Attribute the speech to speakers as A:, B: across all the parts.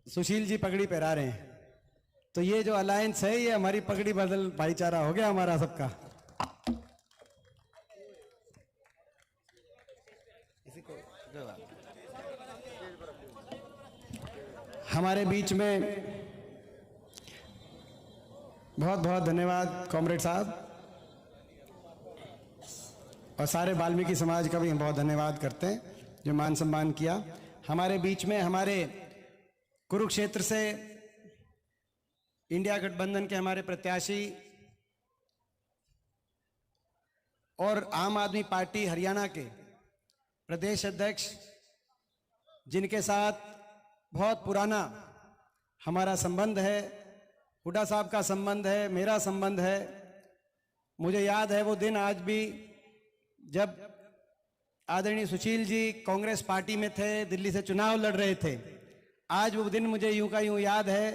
A: सुशील जी पगड़ी पहरा रहे हैं, तो ये जो अलायंस है ये हमारी पगड़ी बदल भाईचारा हो गया हमारा सबका। हमारे बीच में बहुत बहुत धन्यवाद कॉमरेड साहब, और सारे वाल्मीकि समाज का भी हम बहुत धन्यवाद करते हैं जो मान सम्मान किया। हमारे बीच में हमारे कुरुक्षेत्र से इंडिया गठबंधन के हमारे प्रत्याशी और आम आदमी पार्टी हरियाणा के प्रदेश अध्यक्ष, जिनके साथ बहुत पुराना हमारा संबंध है, हुड्डा साहब का संबंध है, मेरा संबंध है। मुझे याद है वो दिन आज भी, जब आदरणीय सुशील जी कांग्रेस पार्टी में थे, दिल्ली से चुनाव लड़ रहे थे। आज वो दिन मुझे यूं का यूं याद है।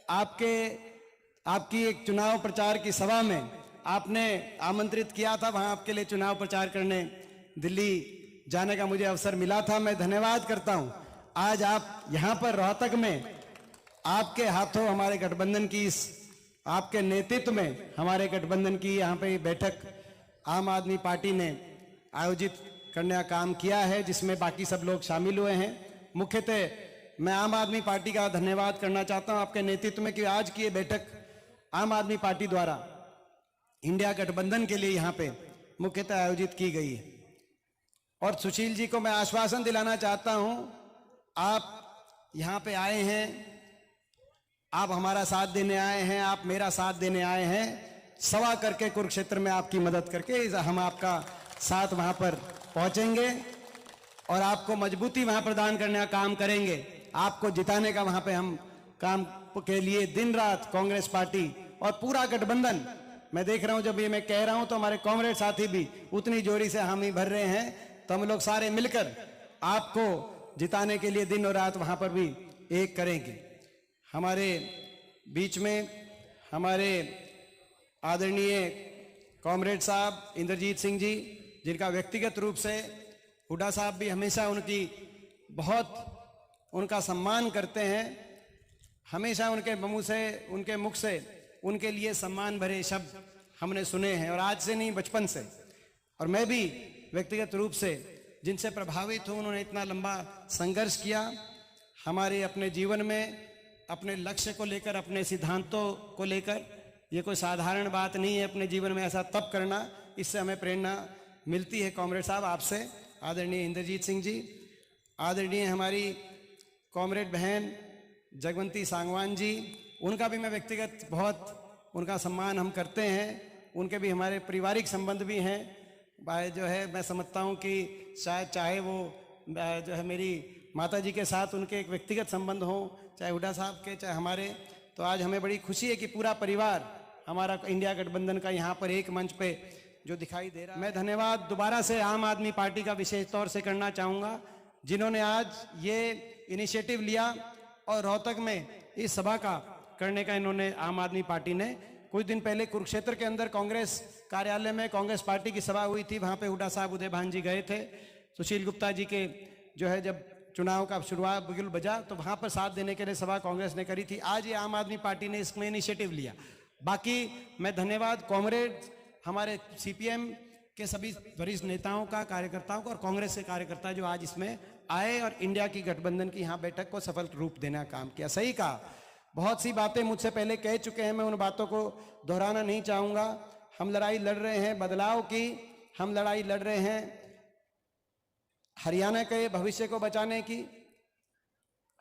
A: आपकी एक चुनाव प्रचार की सभा में आपने आमंत्रित किया था, वहां आपके लिए चुनाव प्रचार करने दिल्ली जाने का मुझे अवसर मिला था। मैं धन्यवाद करता हूं। आज आप यहां पर रोहतक में आपके हाथों हमारे गठबंधन की आपके नेतृत्व में हमारे गठबंधन की यहाँ पे बैठक आम आदमी पार्टी ने आयोजित करने का काम किया है, जिसमें बाकी सब लोग शामिल हुए हैं। मुख्यतः मैं आम आदमी पार्टी का धन्यवाद करना चाहता हूं आपके नेतृत्व में कि आज की ये बैठक आम आदमी पार्टी द्वारा इंडिया गठबंधन के लिए यहाँ पे मुख्यतः आयोजित की गई है। और सुशील जी को मैं आश्वासन दिलाना चाहता हूं, आप यहाँ पे आए हैं, आप हमारा साथ देने आए हैं, आप मेरा साथ देने आए हैं, सवा करके कुरुक्षेत्र में आपकी मदद करके हम आपका साथ वहां पर पहुंचेंगे और आपको मजबूती वहां प्रदान करने का काम करेंगे। आपको जिताने का वहां पे हम काम के लिए दिन रात कांग्रेस पार्टी और पूरा गठबंधन, मैं देख रहा हूं जब ये मैं कह रहा हूं तो हमारे कांग्रेस साथी भी उतनी जोरी से हामी भर रहे हैं, तो हम लोग सारे मिलकर आपको जिताने के लिए दिन और रात वहां पर भी एक करेंगे। हमारे बीच में हमारे आदरणीय कॉमरेड साहब इंद्रजीत सिंह जी, जिनका व्यक्तिगत रूप से हुड्डा साहब भी हमेशा उनका सम्मान करते हैं, हमेशा उनके मुख से उनके लिए सम्मान भरे शब्द हमने सुने हैं, और आज से नहीं बचपन से। और मैं भी व्यक्तिगत रूप से जिनसे प्रभावित हूँ, उन्होंने इतना लंबा संघर्ष किया हमारे अपने जीवन में, अपने लक्ष्य को लेकर, अपने सिद्धांतों को लेकर। ये कोई साधारण बात नहीं है अपने जीवन में ऐसा तप करना, इससे हमें प्रेरणा मिलती है कॉमरेड साहब आपसे, आदरणीय इंद्रजीत सिंह जी, आदरणीय हमारी कॉमरेड बहन जगवंती सांगवान जी, उनका भी मैं व्यक्तिगत बहुत उनका सम्मान हम करते हैं। उनके भी हमारे पारिवारिक संबंध भी हैं, जो है मैं समझता हूँ कि शायद चाहे वो जो है मेरी माता जी के साथ उनके एक व्यक्तिगत संबंध हो, चाहे हुड्डा साहब के, चाहे हमारे, तो आज हमें बड़ी खुशी है कि पूरा परिवार हमारा इंडिया गठबंधन का यहाँ पर एक मंच पे जो दिखाई दे रहा है। मैं धन्यवाद दोबारा से आम आदमी पार्टी का विशेष तौर से करना चाहूँगा, जिन्होंने आज ये इनिशिएटिव लिया और रोहतक में इस सभा का करने का इन्होंने आम आदमी पार्टी ने, कुछ दिन पहले कुरुक्षेत्र के अंदर कांग्रेस कार्यालय में कांग्रेस पार्टी की सभा हुई थी, वहाँ पे हुड्डा साहब उदय भान जी गए थे, सुशील गुप्ता जी के जो है जब चुनाव का शुरुआत बिगुल बजा तो वहाँ पर साथ देने के लिए सभा कांग्रेस ने करी थी। आज ये आम आदमी पार्टी ने इसमें इनिशिएटिव लिया। बाकी मैं धन्यवाद कॉमरेड हमारे सीपीएम के सभी वरिष्ठ नेताओं का, कार्यकर्ताओं का, और कांग्रेस के कार्यकर्ता जो आज इसमें आए और इंडिया की गठबंधन की यहाँ बैठक को सफल रूप देने का काम किया। सही कहा, बहुत सी बातें मुझसे पहले कह चुके हैं, मैं उन बातों को दोहराना नहीं चाहूँगा। हम लड़ाई लड़ रहे हैं बदलाव की, हम लड़ाई लड़ रहे हैं हरियाणा के भविष्य को बचाने की,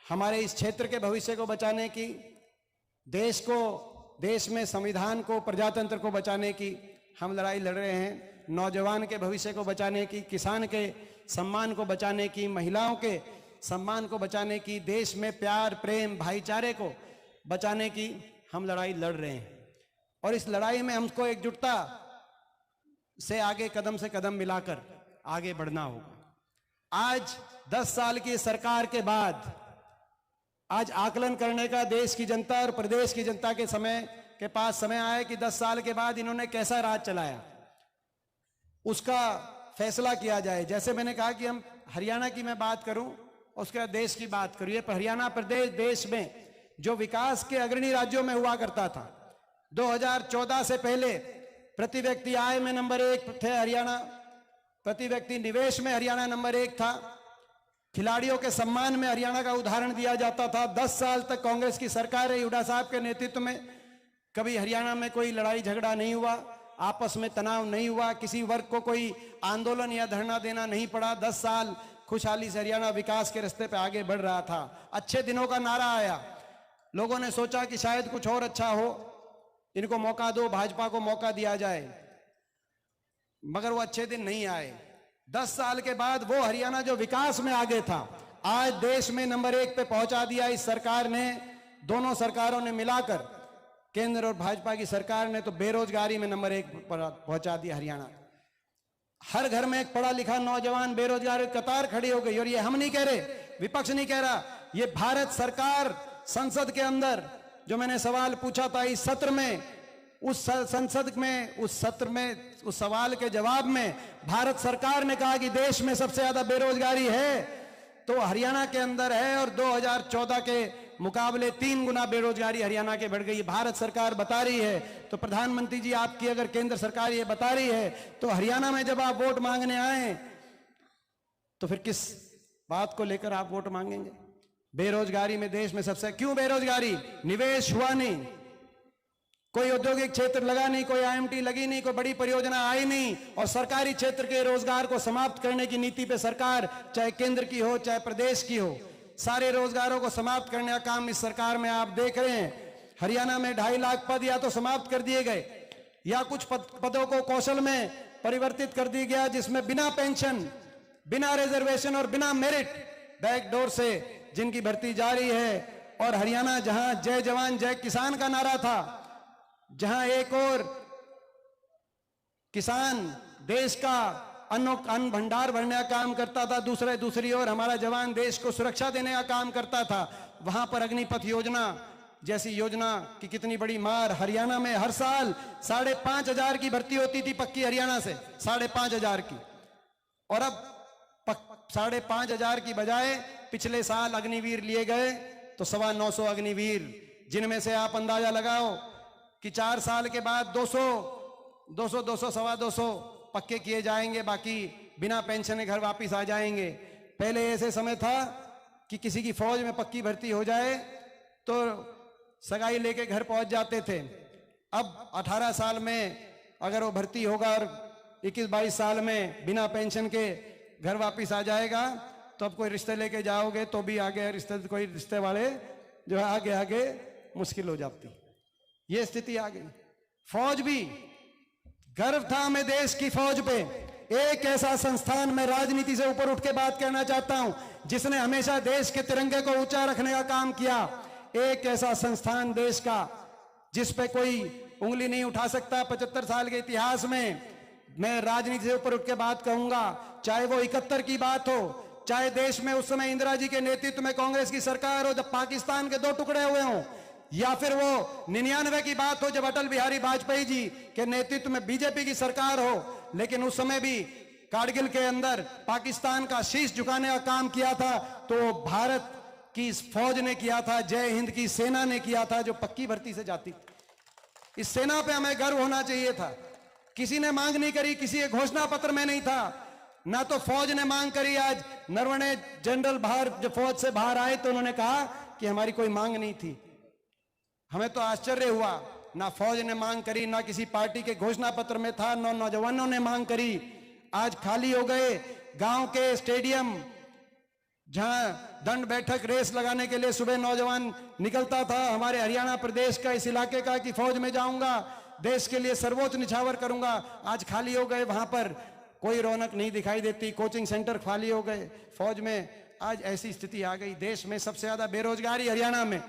A: हमारे इस क्षेत्र के भविष्य को बचाने की, देश में संविधान को, प्रजातंत्र को बचाने की हम लड़ाई लड़ रहे हैं, नौजवान के भविष्य को बचाने की, किसान के सम्मान को बचाने की, महिलाओं के सम्मान को बचाने की, देश में प्यार, प्रेम, भाईचारे को बचाने की हम लड़ाई लड़ रहे हैं। और इस लड़ाई में हमको एकजुटता से आगे कदम से कदम मिलाकर आगे बढ़ना होगा। आज 10 साल की सरकार के बाद आज आकलन करने का देश की जनता और प्रदेश की जनता के पास समय आया कि 10 साल के बाद इन्होंने कैसा राज चलाया, उसका फैसला किया जाए। जैसे मैंने कहा कि हम हरियाणा की मैं बात करूं और उसके बाद देश की बात करिए। पर हरियाणा प्रदेश देश में जो विकास के अग्रणी राज्यों में हुआ करता था, 2014 से पहले प्रति व्यक्ति आय में नंबर 1 थे हरियाणा, प्रति व्यक्ति निवेश में हरियाणा नंबर 1 था, खिलाड़ियों के सम्मान में हरियाणा का उदाहरण दिया जाता था। 10 साल तक कांग्रेस की सरकार है, हुड्डा साहब के नेतृत्व में, कभी हरियाणा में कोई लड़ाई झगड़ा नहीं हुआ, आपस में तनाव नहीं हुआ, किसी वर्ग को कोई आंदोलन या धरना देना नहीं पड़ा। 10 साल खुशहाली से हरियाणा विकास के रास्ते पे आगे बढ़ रहा था। अच्छे दिनों का नारा आया, लोगों ने सोचा कि शायद कुछ और अच्छा हो, इनको मौका दो, भाजपा को मौका दिया जाए, मगर वो अच्छे दिन नहीं आए। 10 साल के बाद वो हरियाणा जो विकास में आगे था, आज देश में नंबर 1 पे पहुंचा दिया इस सरकार ने। दोनों सरकारों ने मिलाकर, केंद्र और भाजपा की सरकार ने तो बेरोजगारी में नंबर 1 पर पहुंचा दिया हरियाणा। हर घर में एक पढ़ा लिखा नौजवान बेरोजगार कतार खड़ी हो गई। और ये हम नहीं कह रहे, विपक्ष नहीं कह रहा, ये भारत सरकार संसद के अंदर, जो मैंने सवाल पूछा था इस सत्र में, उस संसद में, उस सत्र में, उस सवाल के जवाब में भारत सरकार ने कहा कि देश में सबसे ज्यादा बेरोजगारी है तो हरियाणा के अंदर है, और 2014 के मुकाबले 3 गुना बेरोजगारी हरियाणा के बढ़ गई। भारत सरकार बता रही है, तो प्रधानमंत्री जी आपकी अगर केंद्र सरकार ये बता रही है, तो हरियाणा में जब आप वोट मांगने आए तो फिर किस बात को लेकर आप वोट मांगेंगे? बेरोजगारी में देश में सबसे, क्यों बेरोजगारी? निवेश हुआ नहीं, कोई औद्योगिक क्षेत्र लगा नहीं, कोई आईएमटी लगी नहीं, कोई बड़ी परियोजना आई नहीं, और सरकारी क्षेत्र के रोजगार को समाप्त करने की नीति पे सरकार, चाहे केंद्र की हो चाहे प्रदेश की हो, सारे रोजगारों को समाप्त करने का काम इस सरकार में आप देख रहे हैं। हरियाणा में 2.5 लाख पद या तो समाप्त कर दिए गए, या कुछ पदों को कौशल में परिवर्तित कर दिया गया, जिसमें बिना पेंशन, बिना रिजर्वेशन और बिना मेरिट बैकडोर से जिनकी भर्ती जारी है। और हरियाणा जहां जय जवान जय किसान का नारा था, जहां एक और किसान देश का अन्न भंडार भरने का काम करता था, दूसरी ओर हमारा जवान देश को सुरक्षा देने का काम करता था, वहां पर अग्निपथ योजना जैसी योजना की कितनी बड़ी मार। हरियाणा में हर साल 5,500 की भर्ती होती थी पक्की, हरियाणा से 5,500 की, और अब 5,500 की बजाय पिछले साल अग्निवीर लिए गए तो 925 अग्निवीर, जिनमें से आप अंदाजा लगाओ कि 4 साल के बाद 200 सवा 200 पक्के किए जाएंगे, बाकी बिना पेंशन के घर वापस आ जाएंगे। पहले ऐसे समय था कि किसी की फौज में पक्की भर्ती हो जाए तो सगाई लेके घर पहुंच जाते थे। अब 18 साल में अगर वो भर्ती होगा और 21-22 साल में बिना पेंशन के घर वापस आ जाएगा, तो अब कोई रिश्ते लेके जाओगे तो भी आगे कोई रिश्ते वाले जो है आगे मुश्किल हो जाती। ये स्थिति आ गई। फौज भी, गर्व था हमें देश की फौज पे। एक ऐसा संस्थान, मैं राजनीति से ऊपर उठ के बात करना चाहता हूं, जिसने हमेशा देश के तिरंगे को ऊंचा रखने का काम किया। एक ऐसा संस्थान देश का जिस पे कोई उंगली नहीं उठा सकता। 75 साल के इतिहास में मैं राजनीति से ऊपर उठ के बात कहूंगा, चाहे वो 71 की बात हो, चाहे देश में उस समय इंदिरा जी के नेतृत्व में कांग्रेस की सरकार हो जब पाकिस्तान के 2 टुकड़े हुए हों, या फिर वो 99 की बात हो जब अटल बिहारी वाजपेयी जी के नेतृत्व में बीजेपी की सरकार हो, लेकिन उस समय भी कारगिल के अंदर पाकिस्तान का शीश झुकाने का काम किया था तो भारत की फौज ने किया था, जय हिंद की सेना ने किया था, जो पक्की भर्ती से जाती। इस सेना पे हमें गर्व होना चाहिए था। किसी ने मांग नहीं करी, किसी के घोषणा पत्र में नहीं था, ना तो फौज ने मांग करी। आज नरवणे जनरल बाहर जब फौज से बाहर आए तो उन्होंने कहा कि हमारी कोई मांग नहीं थी। हमें तो आश्चर्य हुआ, ना फौज ने मांग करी, ना किसी पार्टी के घोषणा पत्र में था, ना नौजवानों ने मांग करी। आज खाली हो गए गांव के स्टेडियम, जहां दंड बैठक रेस लगाने के लिए सुबह नौजवान निकलता था हमारे हरियाणा प्रदेश का, इस इलाके का, कि फौज में जाऊंगा, देश के लिए सर्वोच्च निछावर करूंगा। आज खाली हो गए, वहां पर कोई रौनक नहीं दिखाई देती। कोचिंग सेंटर खाली हो गए फौज में। आज ऐसी स्थिति आ गई। देश में सबसे ज्यादा बेरोजगारी हरियाणा में,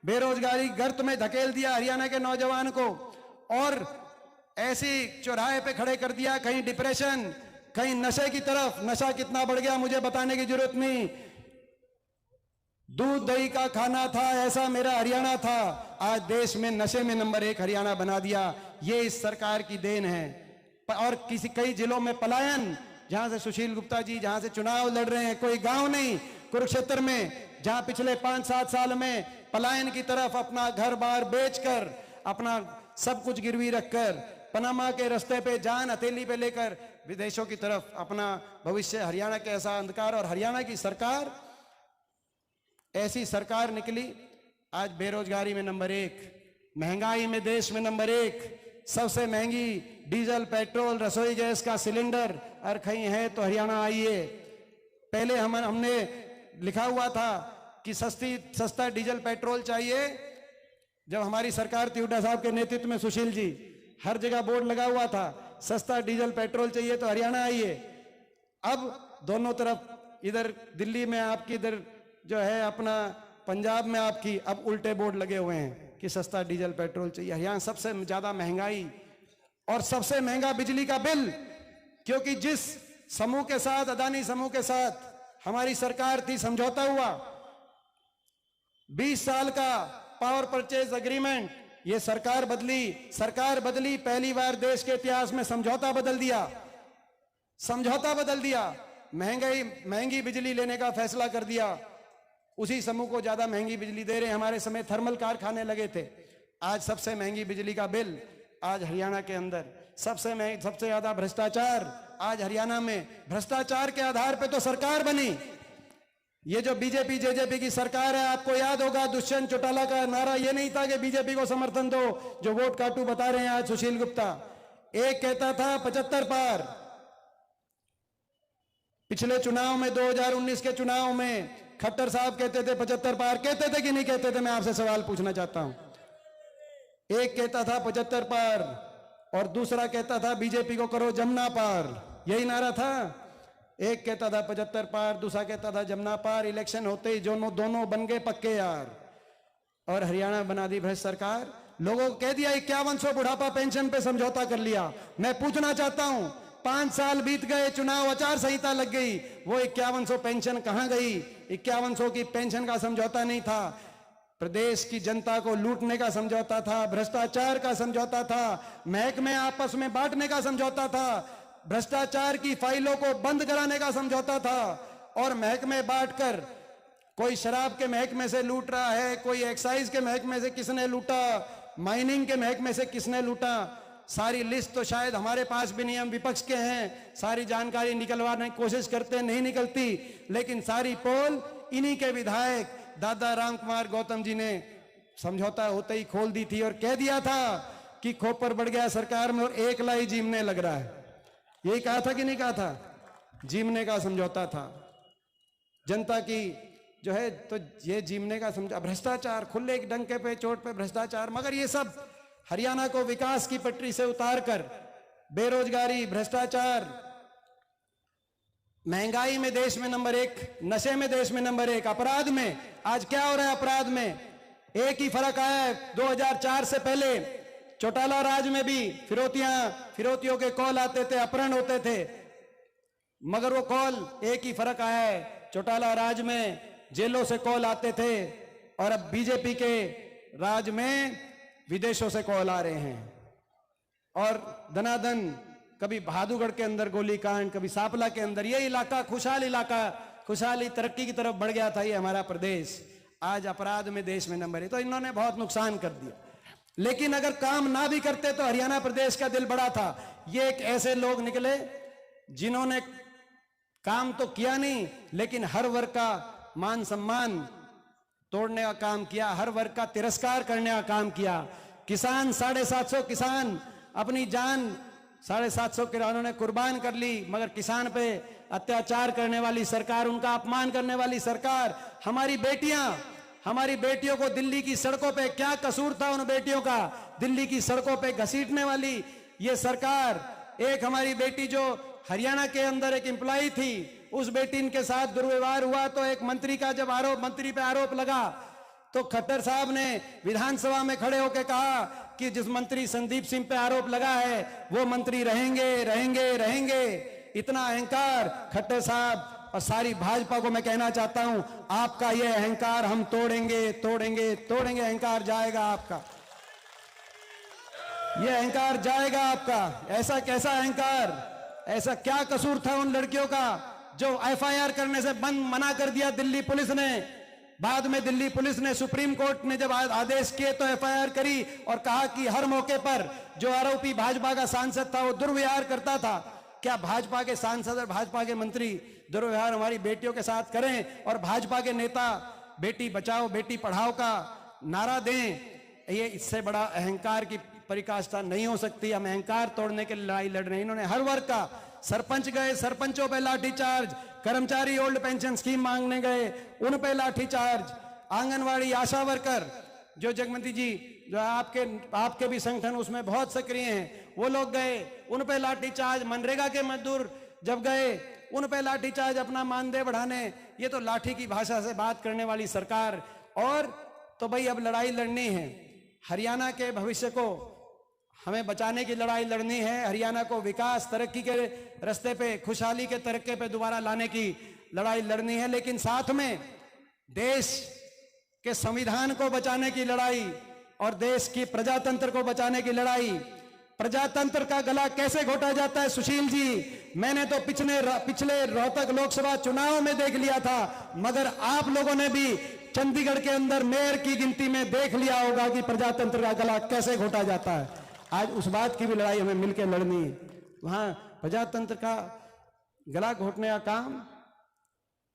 A: बेरोजगारी गर्त में धकेल दिया हरियाणा के नौजवान को, और ऐसी चौराहे पे खड़े कर दिया, कहीं डिप्रेशन, कहीं नशे की तरफ। नशा कितना बढ़ गया मुझे बताने की जरूरत नहीं। दूध दही का खाना था ऐसा मेरा हरियाणा था, आज देश में नशे में नंबर 1 हरियाणा बना दिया। ये इस सरकार की देन है। और कई जिलों में पलायन, जहां से सुशील गुप्ता जी जहां से चुनाव लड़ रहे हैं, कोई गांव नहीं, कुरुक्षेत्र में, जहां पिछले 5-7 साल में पलायन की तरफ अपना घर बार बेचकर, अपना सब कुछ गिरवी रखकर, पनामा के रास्ते पे जान हथेली पे लेकर विदेशों की तरफ अपना भविष्य, हरियाणा के ऐसा अंधकार। और हरियाणा की सरकार ऐसी सरकार निकली, आज बेरोजगारी में नंबर 1, महंगाई में देश में नंबर 1, सबसे महंगी डीजल पेट्रोल रसोई गैस का सिलेंडर और कहीं है तो हरियाणा आइए। पहले हमने लिखा हुआ था कि सस्ता डीजल पेट्रोल चाहिए, जब हमारी सरकार थी हुड्डा साहब के नेतृत्व में, सुशील जी, हर जगह बोर्ड लगा हुआ था सस्ता डीजल पेट्रोल चाहिए तो हरियाणा आइए। अब दोनों तरफ, इधर दिल्ली में आपकी, इधर जो है अपना पंजाब में आपकी, अब उल्टे बोर्ड लगे हुए हैं कि सस्ता डीजल पेट्रोल चाहिए। हरियाणा सबसे ज्यादा महंगाई और सबसे महंगा बिजली का बिल, क्योंकि जिस समूह के साथ, अदानी समूह के साथ हमारी सरकार थी, समझौता हुआ 20 साल का पावर परचेज एग्रीमेंट, ये सरकार बदली, पहली बार देश के इतिहास में समझौता बदल दिया, महंगी बिजली लेने का फैसला कर दिया। उसी समूह को ज्यादा महंगी बिजली दे रहे हैं। हमारे समय थर्मल कारखाने लगे थे, आज सबसे महंगी बिजली का बिल आज हरियाणा के अंदर, सबसे ज्यादा भ्रष्टाचार आज हरियाणा में। भ्रष्टाचार के आधार पे तो सरकार बनी। ये जो बीजेपी जेजेपी की सरकार है, आपको याद होगा दुष्यंत चौटाला का नारा ये नहीं था कि बीजेपी को समर्थन दो, जो वोट काटू बता रहे हैं आज सुशील गुप्ता। एक कहता था 75 पार, पिछले चुनाव में 2019 के चुनाव में खट्टर साहब कहते थे 75 पार, कहते थे कि नहीं कहते थे? मैं आपसे सवाल पूछना चाहता हूं। एक कहता था 75 पार और दूसरा कहता था बीजेपी को करो जमुना पार, यही नारा था। एक कहता था 75 पार, दूसरा कहता था जमुना पार। इलेक्शन होते ही दोनों बन गए पक्के यार, और हरियाणा बना दी भ्रष्ट सरकार। लोगों को कह दिया 5100 बुढ़ापा पेंशन पे समझौता कर लिया। मैं पूछना चाहता हूं, 5 साल बीत गए, चुनाव आचार संहिता लग गई, वो 5100 पेंशन कहां गई? 5100 की पेंशन का समझौता नहीं था, प्रदेश की जनता को लूटने का समझौता था, भ्रष्टाचार का समझौता था, महकमे आपस में बांटने का समझौता था, भ्रष्टाचार की फाइलों को बंद कराने का समझौता था। और महकमे बांटकर कोई शराब के महकमे से लूट रहा है, कोई एक्साइज के महकमे से किसने लूटा, माइनिंग के महकमे से किसने लूटा, सारी लिस्ट तो शायद हमारे पास भी नहीं, हम विपक्ष के हैं, सारी जानकारी निकलवाने की कोशिश करते हैं, नहीं निकलती। लेकिन सारी पोल इन्हीं के विधायक दादा राम कुमार गौतम जी ने समझौता होते ही खोल दी थी और कह दिया था कि खोपर बढ़ गया सरकार में और एक लाई जीमने लग रहा है। यही कहा था कि नहीं कहा था? जीमने का समझौता था जनता की जो है, तो ये जीमने का समझौता, भ्रष्टाचार, खुले एक डंके पे चोट पे भ्रष्टाचार। मगर ये सब हरियाणा को विकास की पटरी से उतारकर बेरोजगारी, भ्रष्टाचार, महंगाई में देश में नंबर 1, नशे में देश में नंबर 1, अपराध में आज क्या हो रहा है? अपराध में एक ही फर्क आया है, 2004 से पहले चौटाला राज में भी फिरौतियों के कॉल आते थे, अपहरण होते थे, मगर वो कॉल एक ही फर्क आया है, चौटाला राज में जेलों से कॉल आते थे और अब बीजेपी के राज में विदेशों से कॉल आ रहे हैं। और दनादन कभी बहादुरगढ़ के अंदर गोलीकांड, कभी सांपला के अंदर, ये इलाका खुशहाली तरक्की की तरफ बढ़ गया था ये हमारा प्रदेश, आज अपराध में देश में नंबर 1। तो इन्होंने बहुत नुकसान कर दिया। लेकिन अगर काम ना भी करते तो हरियाणा प्रदेश का दिल बड़ा था। ये एक ऐसे लोग निकले जिन्होंने काम तो किया नहीं, लेकिन हर वर्ग का मान सम्मान तोड़ने का काम किया, हर वर्ग का तिरस्कार करने का काम किया। किसान 750 किसान अपनी जान 750 किसानों ने कुर्बान कर ली, मगर किसान पे अत्याचार करने वाली सरकार, उनका अपमान करने वाली सरकार। हमारी बेटियों को दिल्ली की सड़कों पे, क्या कसूर था उन बेटियों का, दिल्ली की सड़कों पे घसीटने वाली ये सरकार। एक हमारी बेटी जो हरियाणा के अंदर एक एम्प्लॉई थी, उस बेटी के साथ दुर्व्यवहार हुआ तो एक मंत्री का जब मंत्री पे आरोप लगा तो खट्टर साहब ने विधानसभा में खड़े होकर कहा कि जिस मंत्री संदीप सिंह पे आरोप लगा है वो मंत्री रहेंगे। इतना अहंकार खट्टर साहब और सारी भाजपा को मैं कहना चाहता हूं, आपका ये अहंकार हम तोड़ेंगे। अहंकार जाएगा आपका, ये अहंकार जाएगा आपका। ऐसा कैसा अहंकार, ऐसा क्या कसूर था उन लड़कियों का जो एफआईआर करने से मना कर दिया दिल्ली पुलिस ने। बाद में दिल्ली पुलिस ने, सुप्रीम कोर्ट ने जब आदेश किए तो एफआईआर करी और कहा कि हर मौके पर जो आरोपी भाजपा का सांसद था वो दुर्व्यवहार करता था। क्या भाजपा के सांसद और भाजपा के मंत्री दुर्व्यवहार हमारी बेटियों के साथ करें और भाजपा के नेता बेटी बचाओ बेटी पढ़ाओ का नारा दें? ये इससे बड़ा अहंकार की परिकाष्ठा नहीं हो सकती। हम अहंकार तोड़ने के लड़ाई लड़ रहे हैं। इन्होंने हर वर्ग का, सरपंच गए, सरपंचों पे लाठीचार्ज, कर्मचारी ओल्ड पेंशन स्कीम मांगने गए, उन पे लाठीचार्ज, आंगनवाड़ी आशा वर्कर जो जगमती जी जो आपके भी संगठन उसमें बहुत सक्रिय हैं, वो लोग गए, उन पे लाठीचार्ज। मनरेगा के मजदूर जब गए उन पे लाठीचार्ज अपना मानदेय बढ़ाने। ये तो लाठी की भाषा से बात करने वाली सरकार। और तो भाई अब लड़ाई लड़नी है, हरियाणा के भविष्य को हमें बचाने की लड़ाई लड़नी है। हरियाणा को विकास तरक्की के रास्ते पे, खुशहाली के तरक्के पे दोबारा लाने की लड़ाई लड़नी है। लेकिन साथ में देश के संविधान को बचाने की लड़ाई और देश की प्रजातंत्र को बचाने की लड़ाई। प्रजातंत्र का गला कैसे घोटा जाता है सुशील जी, मैंने तो पिछले रोहतक लोकसभा चुनाव में देख लिया था, मगर आप लोगों ने भी चंडीगढ़ के अंदर मेयर की गिनती में देख लिया होगा कि प्रजातंत्र का गला कैसे घोटा जाता है। आज उस बात की भी लड़ाई हमें मिलकर लड़नी है। वहां प्रजातंत्र का गला घोटने का काम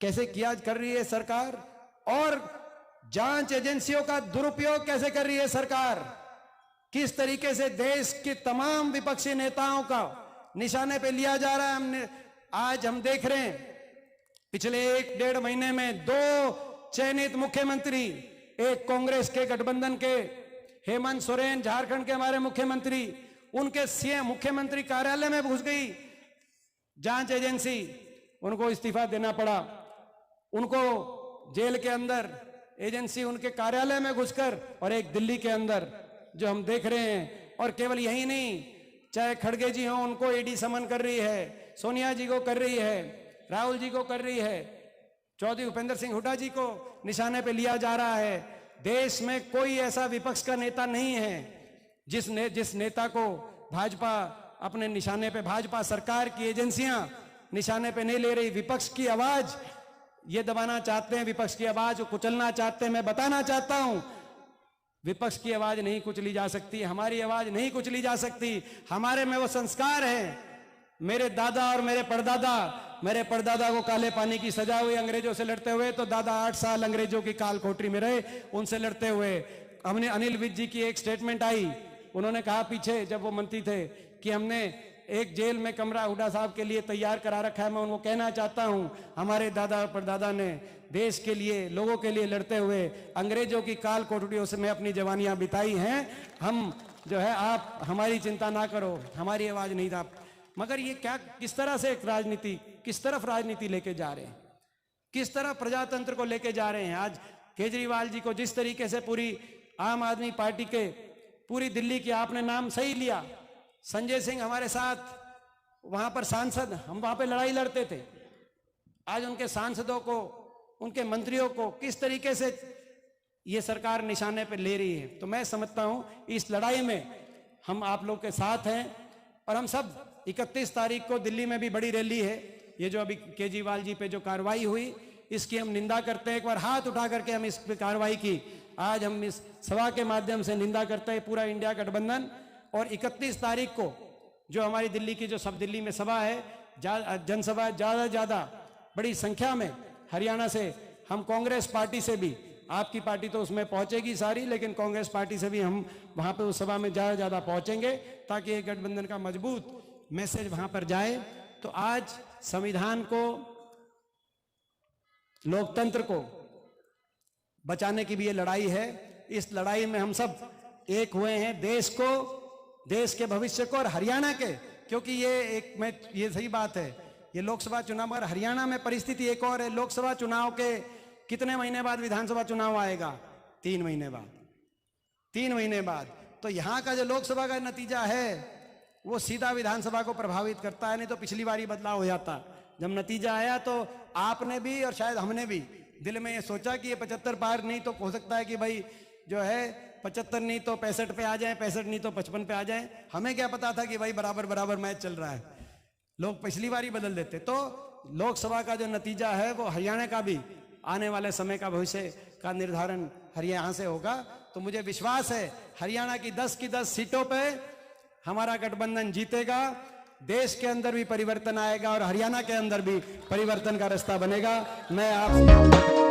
A: कैसे किया कर रही है सरकार, और जांच एजेंसियों का दुरुपयोग कैसे कर रही है सरकार, किस तरीके से देश के तमाम विपक्षी नेताओं का निशाने पे लिया जा रहा है। आज हम देख रहे हैं पिछले 1-1.5 महीने में 2 चयनित मुख्यमंत्री, एक कांग्रेस के गठबंधन के हेमंत सोरेन, झारखंड के हमारे मुख्यमंत्री, उनके सीएम मुख्यमंत्री कार्यालय में घुस गई जांच एजेंसी, उनको इस्तीफा देना पड़ा। उनको जेल के अंदर एजेंसी उनके कार्यालय में घुसकर, और एक दिल्ली के अंदर जो हम देख रहे हैं। और केवल यही नहीं, चाहे खड़गे जी हो उनको ईडी समन कर रही है, सोनिया जी को कर रही है, राहुल जी को कर रही है, चौधरी भूपेंद्र सिंह हुड्डा जी को निशाने पे लिया जा रहा है। देश में कोई ऐसा विपक्ष का नेता नहीं है जिस नेता को भाजपा अपने निशाने पे, भाजपा सरकार की एजेंसियां निशाने पे नहीं ले रही। विपक्ष की आवाज ये दबाना चाहते हैं, विपक्ष की आवाज को कुचलना चाहते हैं। मैं बताना चाहता हूं, विपक्ष की आवाज नहीं कुचली जा सकती, हमारी आवाज नहीं कुचली जा सकती। हमारे में वो संस्कार है। मेरे दादा और मेरे परदादा को काले पानी की सजा हुई अंग्रेजों से लड़ते हुए, तो दादा 8 साल अंग्रेजों की काल कोठरी में रहे उनसे लड़ते हुए। हमने अनिल विज जी की एक स्टेटमेंट आई, उन्होंने कहा पीछे जब वो मंत्री थे कि हमने एक जेल में कमरा हुड्डा साहब के लिए तैयार करा रखा है। मैं उनको कहना चाहता हूं, हमारे दादा और परदादा ने देश के लिए, लोगों के लिए लड़ते हुए अंग्रेजों की काल कोठरियों से में अपनी जवानियां बिताई हैं। हम जो है, आप हमारी चिंता ना करो, हमारी आवाज नहीं था। मगर ये क्या, किस तरह से एक राजनीति, किस तरफ राजनीति लेके जा रहे हैं, किस तरह प्रजातंत्र को लेके जा रहे हैं। आज केजरीवाल जी को जिस तरीके से पूरी आम आदमी पार्टी के, पूरी दिल्ली की आपने नाम सही लिया, संजय सिंह हमारे साथ वहां पर सांसद, हम वहां पे लड़ाई लड़ते थे। आज उनके सांसदों को, उनके मंत्रियों को किस तरीके से ये सरकार निशाने पे ले रही है। तो मैं समझता हूं इस लड़ाई में हम आप लोग के साथ हैं। और हम सब 31 तारीख को दिल्ली में भी बड़ी रैली है। ये जो अभी केजरीवाल जी पे जो कार्रवाई हुई, इसकी हम निंदा करते हैं। एक बार हाथ उठा करके हम इस कार्रवाई की आज हम इस सभा के माध्यम से निंदा करते हैं, पूरा इंडिया गठबंधन। और 31 तारीख को जो हमारी दिल्ली की जो सब दिल्ली में सभा है, जनसभा, ज्यादा बड़ी संख्या में हरियाणा से, हम कांग्रेस पार्टी से भी, आपकी पार्टी तो उसमें पहुंचेगी सारी, लेकिन कांग्रेस पार्टी से भी हम वहां पे उस सभा में ज्यादा पहुंचेंगे, ताकि एक गठबंधन का मजबूत मैसेज वहां पर जाए। तो आज संविधान को, लोकतंत्र को बचाने की भी ये लड़ाई है। इस लड़ाई में हम सब एक हुए हैं, देश को, देश के भविष्य को और हरियाणा के, क्योंकि ये सही बात है, ये लोकसभा चुनाव, मगर हरियाणा में परिस्थिति एक और है। लोकसभा चुनाव के कितने महीने बाद विधानसभा चुनाव आएगा? 3 महीने बाद। 3 महीने बाद। तो यहां का जो लोकसभा का नतीजा है वो सीधा विधानसभा को प्रभावित करता है। नहीं तो पिछली बार ही बदलाव हो जाता। जब नतीजा आया तो आपने भी और शायद हमने भी दिल में ये सोचा कि ये 75 पार नहीं तो हो सकता है कि भाई जो है 75 नहीं तो 65 पे आ जाए, 65 नहीं तो 55 पे आ जाए। हमें क्या पता था कि भाई बराबर मैच चल रहा है, लोग पिछली बार ही बदल देते। तो लोकसभा का जो नतीजा है वो हरियाणा का भी आने वाले समय का भविष्य का निर्धारण हरियाणा से होगा। तो मुझे विश्वास है हरियाणा की 10 सीटों पे हमारा गठबंधन जीतेगा, देश के अंदर भी परिवर्तन आएगा और हरियाणा के अंदर भी परिवर्तन का रास्ता बनेगा। मैं आप